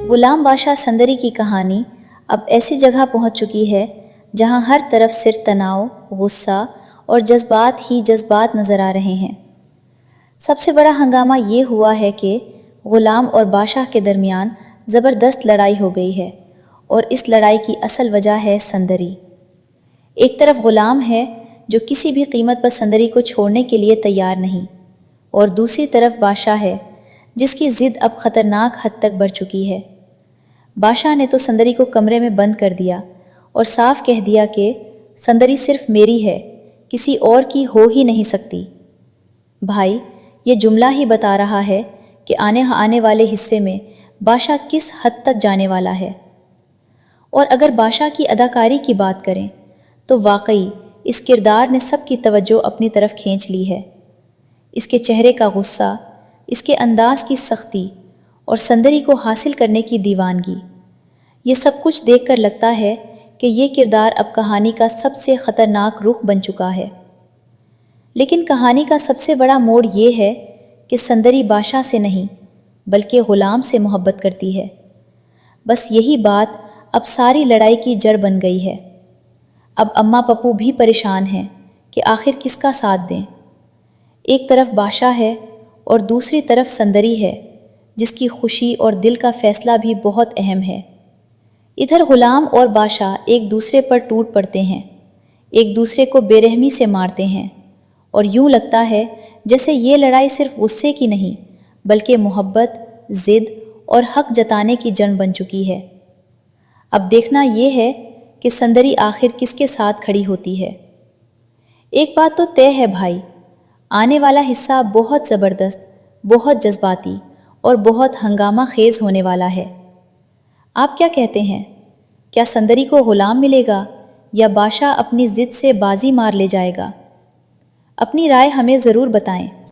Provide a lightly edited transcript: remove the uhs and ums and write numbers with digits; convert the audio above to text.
غلام بادشاہ سندری کی کہانی اب ایسی جگہ پہنچ چکی ہے جہاں ہر طرف صرف تناؤ، غصہ اور جذبات ہی جذبات نظر آ رہے ہیں۔ سب سے بڑا ہنگامہ یہ ہوا ہے کہ غلام اور بادشاہ کے درمیان زبردست لڑائی ہو گئی ہے، اور اس لڑائی کی اصل وجہ ہے سندری۔ ایک طرف غلام ہے جو کسی بھی قیمت پر سندری کو چھوڑنے کے لیے تیار نہیں، اور دوسری طرف بادشاہ ہے جس کی ضد اب خطرناک حد تک بڑھ چکی ہے۔ بادشاہ نے تو سندری کو کمرے میں بند کر دیا اور صاف کہہ دیا کہ سندری صرف میری ہے، کسی اور کی ہو ہی نہیں سکتی۔ بھائی، یہ جملہ ہی بتا رہا ہے کہ آنے والے حصے میں بادشاہ کس حد تک جانے والا ہے۔ اور اگر بادشاہ کی اداکاری کی بات کریں تو واقعی اس کردار نے سب کی توجہ اپنی طرف کھینچ لی ہے۔ اس کے چہرے کا غصہ، اس کے انداز کی سختی اور سندری کو حاصل کرنے کی دیوانگی، یہ سب کچھ دیکھ کر لگتا ہے کہ یہ کردار اب کہانی کا سب سے خطرناک رخ بن چکا ہے۔ لیکن کہانی کا سب سے بڑا موڑ یہ ہے کہ سندری بادشاہ سے نہیں بلکہ غلام سے محبت کرتی ہے۔ بس یہی بات اب ساری لڑائی کی جڑ بن گئی ہے۔ اب اماں پپو بھی پریشان ہیں کہ آخر کس کا ساتھ دیں۔ ایک طرف بادشاہ ہے اور دوسری طرف سندری ہے جس کی خوشی اور دل کا فیصلہ بھی بہت اہم ہے۔ ادھر غلام اور بادشاہ ایک دوسرے پر ٹوٹ پڑتے ہیں، ایک دوسرے کو بے رحمی سے مارتے ہیں، اور یوں لگتا ہے جیسے یہ لڑائی صرف غصے کی نہیں بلکہ محبت، ضد اور حق جتانے کی جنگ بن چکی ہے۔ اب دیکھنا یہ ہے کہ سندری آخر کس کے ساتھ کھڑی ہوتی ہے۔ ایک بات تو طے ہے بھائی، آنے والا حصہ بہت زبردست، بہت جذباتی اور بہت ہنگامہ خیز ہونے والا ہے۔ آپ کیا کہتے ہیں؟ کیا سندری کو غلام ملے گا یا بادشاہ اپنی ضد سے بازی مار لے جائے گا؟ اپنی رائے ہمیں ضرور بتائیں۔